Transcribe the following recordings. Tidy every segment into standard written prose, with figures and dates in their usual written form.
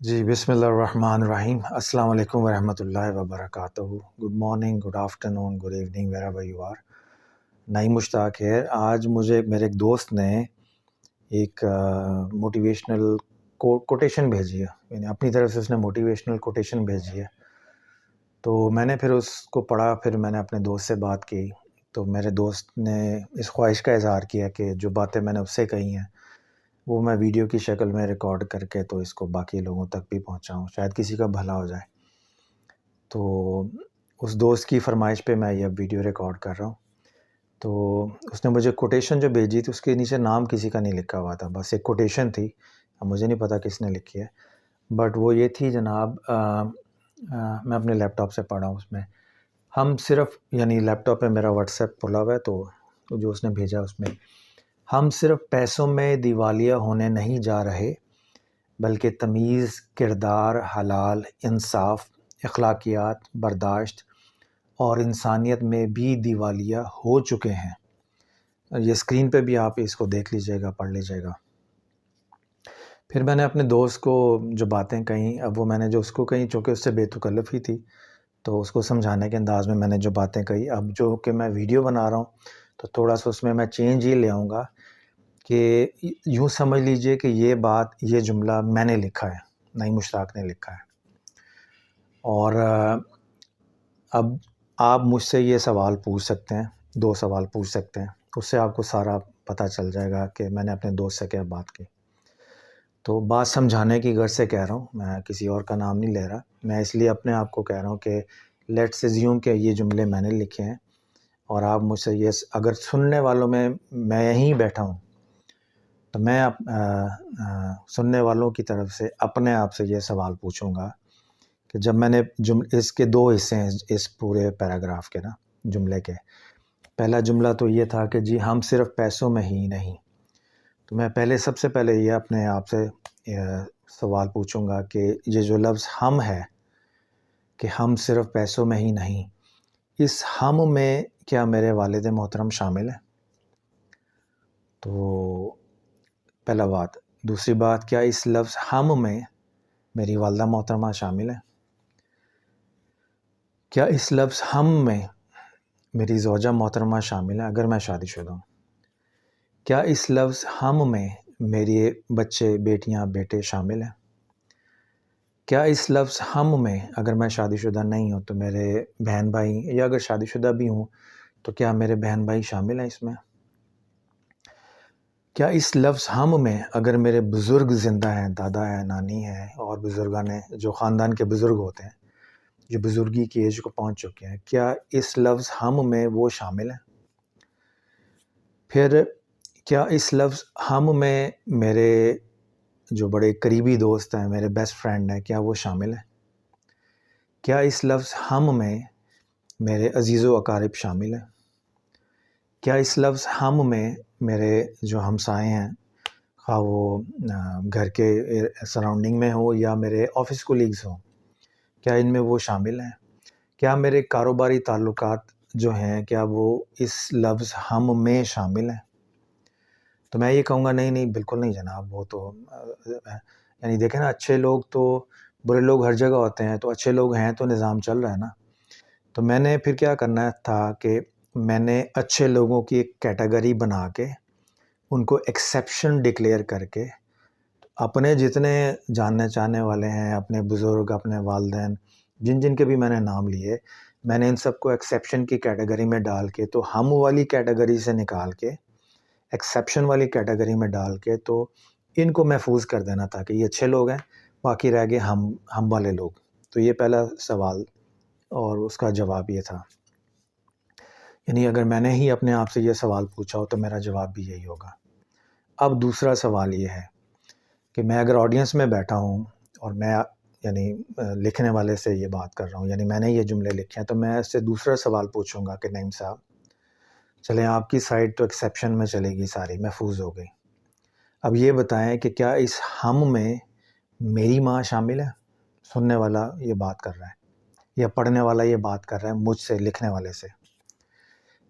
جی بسم اللہ الرحمن الرحیم۔ السلام علیکم ورحمۃ اللہ وبرکاتہ۔ Good morning, good afternoon, good evening wherever you are. نئی مشتاق ہے۔ آج مجھے میرے ایک دوست نے ایک موٹیویشنل کوٹیشن بھیجی ہے، یعنی اپنی طرف سے اس نے موٹیویشنل کوٹیشن بھیجی ہے، تو میں نے پھر اس کو پڑھا، پھر میں نے اپنے دوست سے بات کی، تو میرے دوست نے اس خواہش کا اظہار کیا کہ جو باتیں میں نے اس سے کہی ہیں وہ میں ویڈیو کی شکل میں ریکارڈ کر کے تو اس کو باقی لوگوں تک بھی پہنچاؤں، شاید کسی کا بھلا ہو جائے۔ تو اس دوست کی فرمائش پہ میں یہ ویڈیو ریکارڈ کر رہا ہوں۔ تو اس نے مجھے کوٹیشن جو بھیجی تھی، اس کے نیچے نام کسی کا نہیں لکھا ہوا تھا، بس ایک کوٹیشن تھی، اب مجھے نہیں پتا کس نے لکھی ہے، بٹ وہ یہ تھی جناب، میں اپنے لیپ ٹاپ سے پڑھا ہوں، اس میں ہم صرف، یعنی لیپ ٹاپ پہ میرا واٹس ایپ کھلا ہوا ہے، تو جو اس نے بھیجا اس میں، ہم صرف پیسوں میں دیوالیہ ہونے نہیں جا رہے، بلکہ تمیز، کردار، حلال، انصاف، اخلاقیات، برداشت اور انسانیت میں بھی دیوالیہ ہو چکے ہیں۔ یہ اسکرین پہ بھی آپ اس کو دیکھ لیجئے گا، پڑھ لیجئے گا۔ پھر میں نے اپنے دوست کو جو باتیں کہیں، اب وہ میں نے جو اس کو کہیں، چونکہ اس سے بے تکلف ہی تھی، تو اس کو سمجھانے کے انداز میں نے جو باتیں کہی، اب جو کہ میں ویڈیو بنا رہا ہوں تو تھوڑا سا اس میں چینج یہ لے آؤں گا کہ یوں سمجھ لیجئے کہ یہ بات، یہ جملہ میں نے لکھا ہے، نئی مشتاق نے لکھا ہے، اور اب آپ مجھ سے یہ سوال پوچھ سکتے ہیں، 2 سوال پوچھ سکتے ہیں، اس سے آپ کو سارا پتہ چل جائے گا کہ میں نے اپنے دوست سے کیا بات کی۔ تو بات سمجھانے کی غرض سے کہہ رہا ہوں، میں کسی اور کا نام نہیں لے رہا، میں اس لیے اپنے آپ کو کہہ رہا ہوں کہ لیٹس ایزیوم کہ یہ جملے میں نے لکھے ہیں، اور آپ مجھ سے یہ، اگر سننے والوں میں یہیں بیٹھا ہوں تو میں سننے والوں کی طرف سے اپنے آپ سے یہ سوال پوچھوں گا کہ جب میں نے اس کے 2 حصے ہیں اس پورے پیراگراف کے نا، جملے کے، پہلا جملہ تو یہ تھا کہ جی ہم صرف پیسوں میں ہی نہیں، تو میں سب سے پہلے یہ اپنے آپ سے سوال پوچھوں گا کہ یہ جو لفظ ہم ہے، کہ ہم صرف پیسوں میں ہی نہیں، اس ہم میں کیا میرے والد محترم شامل ہیں؟ تو پہلا بات۔ دوسری بات، کیا اس لفظ ہم میں میری والدہ محترمہ شامل ہے؟ کیا اس لفظ ہم میں میری زوجہ محترمہ شامل ہے اگر میں شادی شدہ ہوں؟ کیا اس لفظ ہم میں میرے بچے، بیٹیاں، بیٹے شامل ہیں؟ کیا اس لفظ ہم میں اگر میں شادی شدہ نہیں ہوں تو میرے بہن بھائی، یا اگر شادی شدہ بھی ہوں تو کیا میرے بہن بھائی شامل ہیں اس میں؟ کیا اس لفظ ہم میں اگر میرے بزرگ زندہ ہیں، دادا ہے، نانی ہے، اور بزرگان ہیں، جو خاندان کے بزرگ ہوتے ہیں، جو بزرگی کی ایج کو پہنچ چکے ہیں، کیا اس لفظ ہم میں وہ شامل ہیں؟ پھر کیا اس لفظ ہم میں میرے جو بڑے قریبی دوست ہیں، میرے بیسٹ فرینڈ ہیں، کیا وہ شامل ہیں؟ کیا اس لفظ ہم میں میرے عزیز و اقارب شامل ہیں؟ کیا اس لفظ ہم میں میرے جو ہمسائے ہیں، خواہ وہ گھر کے سراؤنڈنگ میں ہو یا میرے آفس کولیگز ہوں، کیا ان میں وہ شامل ہیں؟ کیا میرے کاروباری تعلقات جو ہیں، کیا وہ اس لفظ ہم میں شامل ہیں؟ تو میں یہ کہوں گا نہیں بالکل نہیں جناب، وہ تو یعنی دیکھیں نا، اچھے لوگ تو، برے لوگ ہر جگہ ہوتے ہیں، تو اچھے لوگ ہیں تو نظام چل رہا ہے نا۔ تو میں نے پھر کیا کرنا تھا کہ میں نے اچھے لوگوں کی ایک کیٹیگری بنا کے ان کو ایکسیپشن ڈکلیئر کر کے، اپنے جتنے جاننے چاہنے والے ہیں، اپنے بزرگ، اپنے والدین، جن کے بھی میں نے نام لیے، میں نے ان سب کو ایکسیپشن کی کیٹیگری میں ڈال کے، تو ہم والی کیٹیگری سے نکال کے ایکسیپشن والی کیٹیگری میں ڈال کے تو ان کو محفوظ کر دینا تھا کہ یہ اچھے لوگ ہیں، باقی رہ گئے ہم والے لوگ۔ تو یہ پہلا سوال اور اس کا جواب یہ تھا، یعنی اگر میں نے ہی اپنے آپ سے یہ سوال پوچھا ہو تو میرا جواب بھی یہی ہوگا۔ اب دوسرا سوال یہ ہے کہ میں اگر آڈینس میں بیٹھا ہوں اور میں یعنی لکھنے والے سے یہ بات کر رہا ہوں، یعنی میں نے یہ جملے لکھے ہیں، تو میں اس سے دوسرا سوال پوچھوں گا کہ نعیم صاحب چلیں، آپ کی سائڈ تو ایکسیپشن میں چلے گی، ساری محفوظ ہو گئی، اب یہ بتائیں کہ کیا اس ہم میں میری ماں شامل ہے؟ سننے والا یہ بات کر رہا ہے یا پڑھنے والا یہ بات کر رہا ہے مجھ سے، لکھنے والے سے۔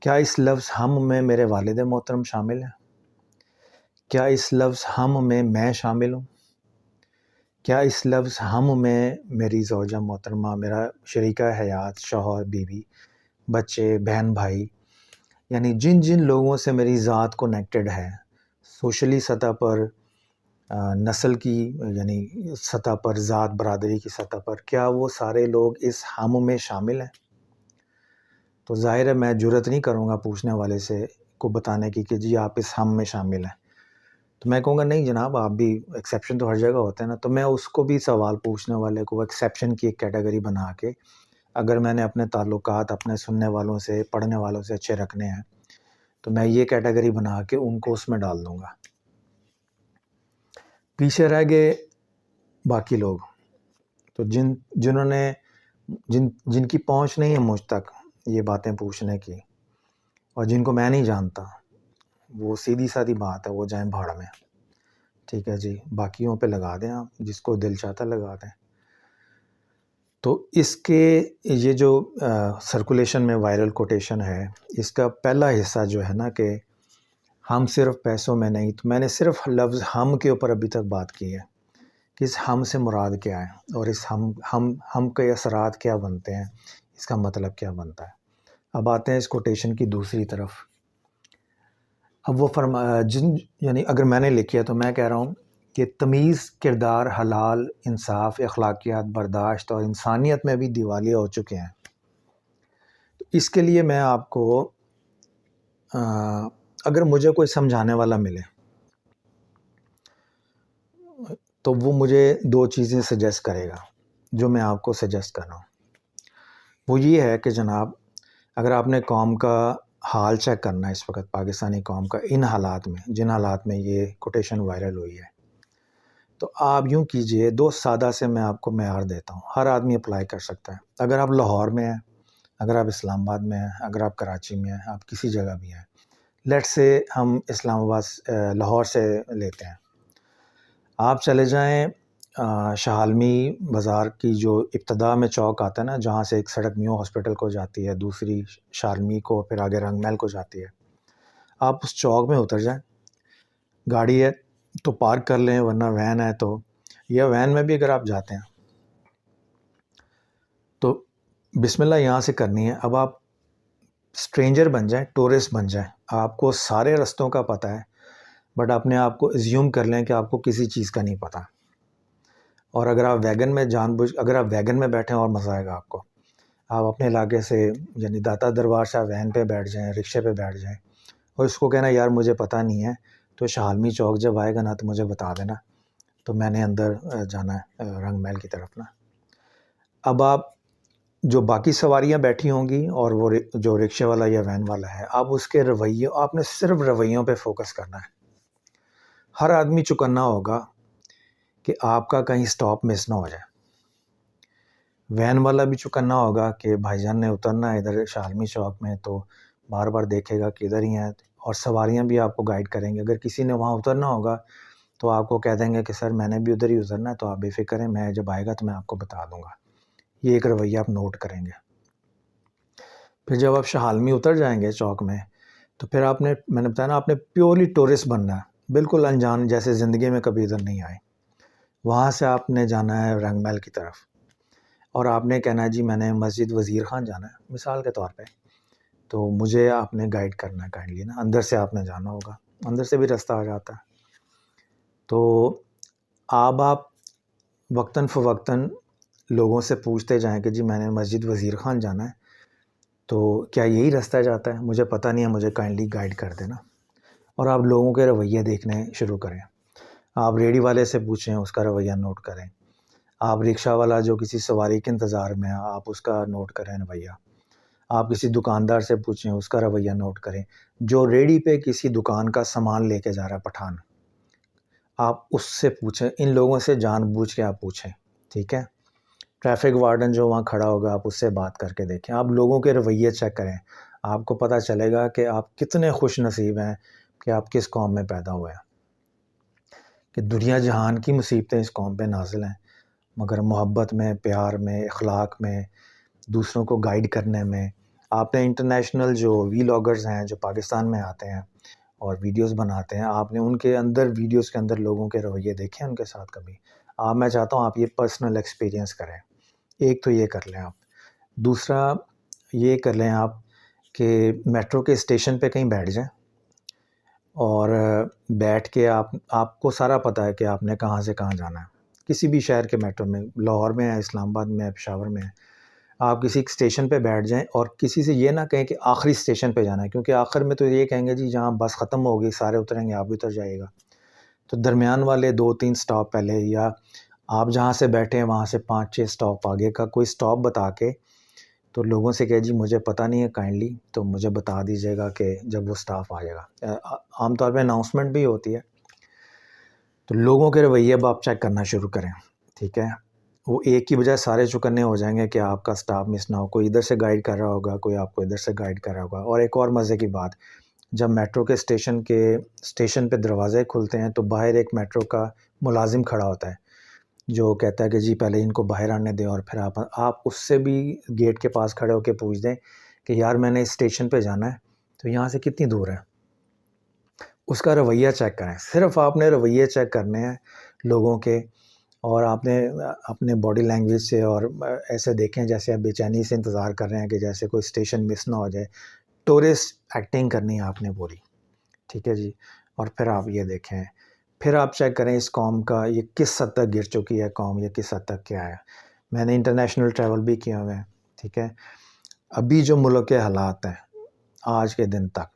کیا اس لفظ ہم میں میرے والد محترم شامل ہیں؟ کیا اس لفظ ہم میں شامل ہوں؟ کیا اس لفظ ہم میں میری زوجہ محترمہ، میرا شریکہ حیات، شوہر، بیوی، بچے، بہن بھائی، یعنی جن جن لوگوں سے میری ذات کنیکٹڈ ہے سوشلی سطح پر، نسل کی یعنی سطح پر، ذات برادری کی سطح پر، کیا وہ سارے لوگ اس ہم میں شامل ہیں؟ تو ظاہر ہے میں جرت نہیں کروں گا پوچھنے والے سے کو بتانے کی کہ جی آپ اس ہم میں شامل ہیں، تو میں کہوں گا نہیں جناب، آپ بھی، ایکسیپشن تو ہر جگہ ہوتے ہیں نا. تو میں اس کو بھی سوال پوچھنے والے کو ایکسیپشن کی ایک کیٹیگری بنا کے، اگر میں نے اپنے تعلقات اپنے سننے والوں سے، پڑھنے والوں سے اچھے رکھنے ہیں، تو میں یہ کیٹیگری بنا کے ان کو اس میں ڈال دوں گا. پیچھے رہ گئے باقی لوگ، تو جنہوں نے جن کی پہنچ نہیں ہے مجھ تک یہ باتیں پوچھنے کی، اور جن کو میں نہیں جانتا، وہ سیدھی سادھی بات ہے، وہ جائیں بھاڑ میں. ٹھیک ہے جی، باقیوں پہ لگا دیں، آپ جس کو دل چاہتا لگا دیں. تو اس کے یہ جو سرکولیشن میں وائرل کوٹیشن ہے، اس کا پہلا حصہ جو ہے نا کہ ہم صرف پیسوں میں نہیں، تو میں نے صرف لفظ ہم کے اوپر ابھی تک بات کی ہے کہ اس ہم سے مراد کیا ہے، اور اس ہم کے اثرات کیا بنتے ہیں، اس کا مطلب کیا بنتا ہے. اب آتے ہیں اس کوٹیشن کی دوسری طرف. اب وہ یعنی اگر میں نے لکھی ہے تو میں کہہ رہا ہوں کہ تمیز، کردار، حلال، انصاف، اخلاقیات، برداشت اور انسانیت میں بھی دیوالیہ ہو چکے ہیں. تو اس کے لیے میں آپ کو اگر مجھے کوئی سمجھانے والا ملے تو وہ مجھے 2 چیزیں سجیسٹ کرے گا جو میں آپ کو سجیسٹ کر رہا ہوں. وہ یہ ہے کہ جناب، اگر آپ نے قوم کا حال چیک کرنا ہے اس وقت، پاکستانی قوم کا ان حالات میں، جن حالات میں یہ کوٹیشن وائرل ہوئی ہے، تو آپ یوں کیجئے، 2 سادہ سے میں آپ کو معیار دیتا ہوں، ہر آدمی اپلائی کر سکتا ہے. اگر آپ لاہور میں ہیں، اگر آپ اسلام آباد میں ہیں، اگر آپ کراچی میں ہیں، آپ کسی جگہ بھی ہیں، لیٹ سے ہم اسلام آباد لاہور سے لیتے ہیں، آپ چلے جائیں شاہ عالمی بازار کی جو ابتدا میں چوک آتا ہے نا، جہاں سے ایک سڑک نیو ہاسپٹل کو جاتی ہے، دوسری شاہ عالمی کو، پھر آگے رنگ محل کو جاتی ہے. آپ اس چوک میں اتر جائیں، گاڑی ہے تو پارک کر لیں، ورنہ وین ہے تو، یا وین میں بھی اگر آپ جاتے ہیں تو بسم اللہ یہاں سے کرنی ہے. اب آپ اسٹرینجر بن جائیں، ٹورسٹ بن جائیں، آپ کو سارے رستوں کا پتہ ہے، بٹ اپنے آپ کو ایزیوم کر لیں کہ آپ کو کسی چیز کا نہیں پتہ. اور اگر آپ ویگن میں اگر آپ ویگن میں بیٹھیں اور مزہ آئے گا آپ کو. آپ اپنے علاقے سے یعنی داتا دربار سے وین پہ بیٹھ جائیں، رکشے پہ بیٹھ جائیں، اور اس کو کہنا یار مجھے پتہ نہیں ہے، تو شاہ عالمی چوک جب آئے گا نا تو مجھے بتا دینا، تو میں نے اندر جانا ہے رنگ محل کی طرف نا. اب آپ جو باقی سواریاں بیٹھی ہوں گی اور وہ جو رکشے والا یا وین والا ہے، آپ اس کے رویے، آپ نے صرف رویوں پہ فوکس کرنا ہے. ہر آدمی چکنا ہوگا کہ آپ کا کہیں سٹاپ مس نہ ہو جائے. وین والا بھی چکنا ہوگا کہ بھائی جان نے اترنا ہے ادھر شاہ عالمی چوک میں، تو بار بار دیکھے گا کہ ادھر ہی ہیں، اور سواریاں بھی آپ کو گائیڈ کریں گے. اگر کسی نے وہاں اترنا ہوگا تو آپ کو کہہ دیں گے کہ سر میں نے بھی ادھر ہی اترنا ہے، تو آپ بے فکر ہیں، میں جب آئے گا تو میں آپ کو بتا دوں گا. یہ ایک رویہ آپ نوٹ کریں گے. پھر جب آپ شاہ عالمی اتر جائیں گے چوک میں، تو پھر میں نے بتایا نا، آپ نے پیورلی ٹورسٹ بننا ہے، بالکل انجان، جیسے زندگی میں کبھی ادھر نہیں آئے. وہاں سے آپ نے جانا ہے رنگ محل کی طرف، اور آپ نے کہنا ہے جی میں نے مسجد وزیر خان جانا ہے مثال کے طور پہ، تو مجھے آپ نے گائیڈ کرنا ہے کائنڈلی نا. اندر سے آپ نے جانا ہوگا، اندر سے بھی رستہ آ جاتا ہے. تو آپ وقتاً فوقتاً لوگوں سے پوچھتے جائیں کہ جی میں نے مسجد وزیر خان جانا ہے، تو کیا یہی رستہ جاتا ہے؟ مجھے پتہ نہیں ہے، مجھے کائنڈلی گائیڈ کر دینا. اور آپ لوگوں کے رویے دیکھنے شروع کریں. آپ ریڑھی والے سے پوچھیں، اس کا رویہ نوٹ کریں. آپ رکشہ والا جو کسی سواری کے انتظار میں ہے، آپ اس کا نوٹ کریں رویہ. آپ کسی دکاندار سے پوچھیں، اس کا رویہ نوٹ کریں. جو ریڑھی پہ کسی دکان کا سامان لے کے جا رہا ہے پٹھان، آپ اس سے پوچھیں. ان لوگوں سے جان بوجھ کے آپ پوچھیں، ٹھیک ہے. ٹریفک وارڈن جو وہاں کھڑا ہوگا، آپ اس سے بات کر کے دیکھیں. آپ لوگوں کے رویے چیک کریں، آپ کو پتہ چلے گا کہ آپ کتنے خوش نصیب ہیں کہ آپ کس قوم میں پیدا ہوئے ہیں. کہ دنیا جہان کی مصیبتیں اس قوم پہ نازل ہیں، مگر محبت میں، پیار میں، اخلاق میں، دوسروں کو گائیڈ کرنے میں. آپ نے انٹرنیشنل جو ویلاگرز ہیں جو پاکستان میں آتے ہیں اور ویڈیوز بناتے ہیں، آپ نے ان کے اندر ویڈیوز کے اندر لوگوں کے رویے دیکھے ان کے ساتھ کبھی؟ میں چاہتا ہوں آپ یہ پرسنل ایکسپیرینس کریں. ایک تو یہ کر لیں آپ. دوسرا یہ کر لیں آپ کہ میٹرو کے اسٹیشن پہ کہیں بیٹھ جائیں اور بیٹھ کے آپ کو سارا پتہ ہے کہ آپ نے کہاں سے کہاں جانا ہے. کسی بھی شہر کے میٹرو میں، لاہور میں ہے، اسلام آباد میں ہے، پشاور میں ہے، آپ کسی اسٹیشن پہ بیٹھ جائیں اور کسی سے یہ نہ کہیں کہ آخری اسٹیشن پہ جانا ہے، کیونکہ آخر میں تو یہ کہیں گے جی جہاں بس ختم ہوگی سارے اتریں گے آپ بھی اتر جائے گا. تو درمیان والے 2-3 سٹاپ پہلے، یا آپ جہاں سے بیٹھے ہیں وہاں سے 5-6 سٹاپ آگے کا کوئی سٹاپ بتا کے تو لوگوں سے کہے جی مجھے پتہ نہیں ہے، کائنڈلی تو مجھے بتا دیجیے گا کہ جب وہ سٹاف آ جائے گا. عام طور پہ اناؤنسمنٹ بھی ہوتی ہے. تو لوگوں کے رویے اب آپ چیک کرنا شروع کریں. ٹھیک ہے، وہ ایک کی بجائے سارے چکنے ہو جائیں گے کہ آپ کا سٹاف مس نہ ہو. کوئی ادھر سے گائیڈ کر رہا ہوگا، کوئی آپ کو ادھر سے گائیڈ کر رہا ہوگا. اور ایک اور مزے کی بات، جب میٹرو کے اسٹیشن پہ دروازے کھلتے ہیں تو باہر ایک میٹرو کا ملازم کھڑا ہوتا ہے جو کہتا ہے کہ جی پہلے ان کو باہر آنے دیں، اور پھر آپ اس سے بھی گیٹ کے پاس کھڑے ہو کے پوچھ دیں کہ یار میں نے اس اسٹیشن پہ جانا ہے تو یہاں سے کتنی دور ہے. اس کا رویہ چیک کریں. صرف آپ نے رویے چیک کرنے ہیں لوگوں کے، اور آپ نے اپنے باڈی لینگویج سے اور ایسے دیکھیں جیسے آپ بے چینی سے انتظار کر رہے ہیں کہ جیسے کوئی اسٹیشن مس نہ ہو جائے. ٹورسٹ ایکٹنگ کرنی ہے آپ نے پوری. ٹھیک ہے جی. اور پھر آپ یہ دیکھیں، پھر آپ چیک کریں اس قوم کا یہ کس حد تک گر چکی ہے قوم، یہ کس حد تک کیا ہے. میں نے انٹرنیشنل ٹریول بھی کیا ہوئے ہیں. ٹھیک ہے، ابھی جو ملک کے حالات ہیں آج کے دن تک،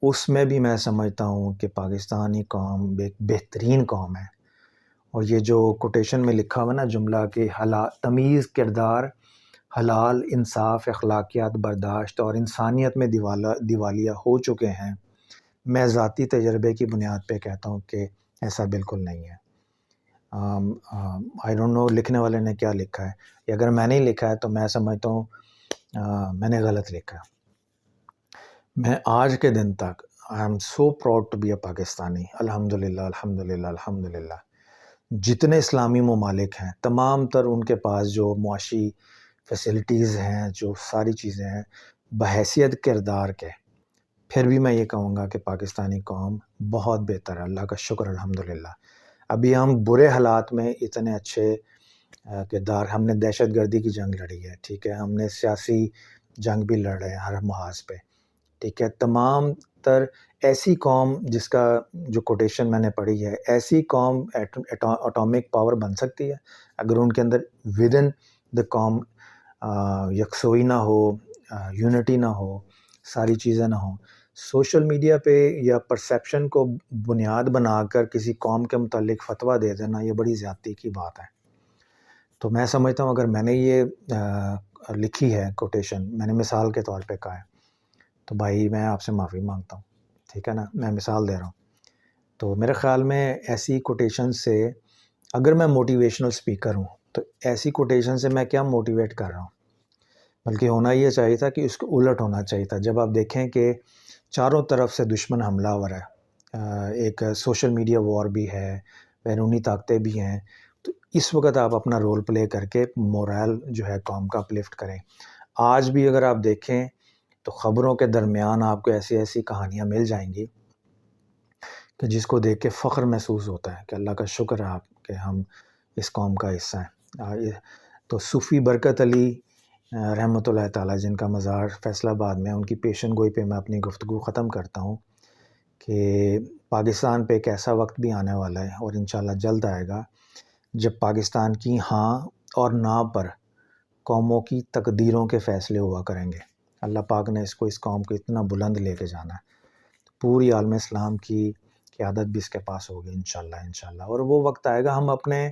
اس میں بھی میں سمجھتا ہوں کہ پاکستانی قوم ایک بہترین قوم ہے. اور یہ جو کوٹیشن میں لکھا ہوا نا جملہ کہ تمیز، کردار، حلال، انصاف، اخلاقیات، برداشت اور انسانیت میں دیوالیہ ہو چکے ہیں، میں ذاتی تجربے کی بنیاد پہ کہتا ہوں کہ ایسا بالکل نہیں ہے. آئی ڈونٹ نو لکھنے والے نے کیا لکھا ہے. اگر میں نے لکھا ہے تو میں سمجھتا ہوں میں نے غلط لکھا. میں آج کے دن تک I am so proud to be a Pakistani. الحمدللہ الحمدللہ الحمدللہ. جتنے اسلامی ممالک ہیں تمام تر ان کے پاس جو معاشی فیسلٹیز ہیں، جو ساری چیزیں ہیں، بحیثیت کردار کے پھر بھی میں یہ کہوں گا کہ پاکستانی قوم بہت بہتر ہے. اللہ کا شکر الحمدللہ. ابھی ہم برے حالات میں اتنے اچھے کردار، ہم نے دہشت گردی کی جنگ لڑی ہے. ٹھیک ہے، ہم نے سیاسی جنگ بھی لڑ رہے ہیں ہر محاذ پہ. ٹھیک ہے، تمام تر ایسی قوم جس کا جو کوٹیشن میں نے پڑھی ہے، ایسی قوم اٹامک پاور بن سکتی ہے اگر ان کے اندر ود ان دا قوم یکسوئی نہ ہو، یونٹی نہ ہو، ساری چیزیں نہ ہوں. سوشل میڈیا پہ یا پرسیپشن کو بنیاد بنا کر کسی قوم کے متعلق فتویٰ دے دینا یہ بڑی زیادتی کی بات ہے. تو میں سمجھتا ہوں اگر میں نے یہ لکھی ہے کوٹیشن، میں نے مثال کے طور پہ کہا ہے، تو بھائی میں آپ سے معافی مانگتا ہوں. ٹھیک ہے نا، میں مثال دے رہا ہوں. تو میرے خیال میں ایسی کوٹیشن سے، اگر میں موٹیویشنل سپیکر ہوں تو ایسی کوٹیشن سے میں کیا موٹیویٹ کر رہا ہوں، بلکہ ہونا یہ چاہیے تھا کہ اس کو الٹ ہونا چاہیے تھا. جب آپ دیکھیں کہ چاروں طرف سے دشمن حملہ آور ہے، ایک سوشل میڈیا وار بھی ہے، بیرونی طاقتیں بھی ہیں، تو اس وقت آپ اپنا رول پلے کر کے مورال جو ہے قوم کا اپلفٹ کریں. آج بھی اگر آپ دیکھیں تو خبروں کے درمیان آپ کو ایسی ایسی کہانیاں مل جائیں گی کہ جس کو دیکھ کے فخر محسوس ہوتا ہے کہ اللہ کا شکر ہے آپ کہ ہم اس قوم کا حصہ ہیں. تو صوفی برکت علی رحمۃ اللہ تعالیٰ، جن کا مزار فیصل آباد میں، ان کی پیشن گوئی پہ میں اپنی گفتگو ختم کرتا ہوں کہ پاکستان پہ ایک ایسا وقت بھی آنے والا ہے اور انشاءاللہ جلد آئے گا جب پاکستان کی ہاں اور نہ پر قوموں کی تقدیروں کے فیصلے ہوا کریں گے. اللہ پاک نے اس قوم کو اتنا بلند لے کے جانا ہے. پوری عالم اسلام کی قیادت بھی اس کے پاس ہوگی انشاءاللہ. اور وہ وقت آئے گا، ہم اپنے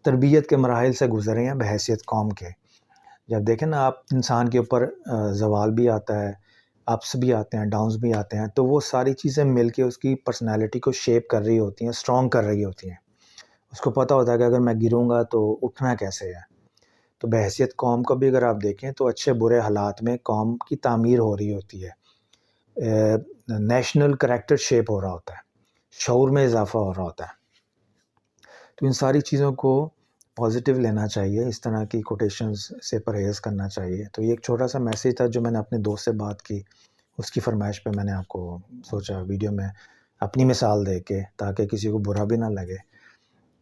تربیت کے مراحل سے گزرے ہیں بحیثیت قوم کے. جب دیکھیں نا آپ، انسان کے اوپر زوال بھی آتا ہے، اپس بھی آتے ہیں، ڈاؤنز بھی آتے ہیں، تو وہ ساری چیزیں مل کے اس کی پرسنالٹی کو شیپ کر رہی ہوتی ہیں، اسٹرانگ کر رہی ہوتی ہیں. اس کو پتہ ہوتا ہے کہ اگر میں گروں گا تو اٹھنا کیسے ہے. تو بحیثیت قوم کو بھی اگر آپ دیکھیں تو اچھے برے حالات میں قوم کی تعمیر ہو رہی ہوتی ہے، نیشنل کریکٹر شیپ ہو رہا ہوتا ہے، شعور میں اضافہ ہو رہا ہوتا ہے. تو ان ساری چیزوں کو پازیٹیو لینا چاہیے، اس طرح کی کوٹیشنز سے پرہیز کرنا چاہیے. تو یہ ایک چھوٹا سا میسیج تھا جو میں نے اپنے دوست سے بات کی، اس کی فرمائش پہ میں نے آپ کو سوچا ویڈیو میں اپنی مثال دے کے، تاکہ کسی کو برا بھی نہ لگے.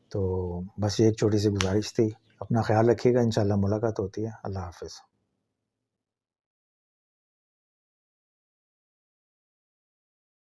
تو بس یہ ایک چھوٹی سی گزارش تھی. اپنا خیال رکھیے گا، انشاءاللہ ملاقات ہوتی ہے. اللہ حافظ.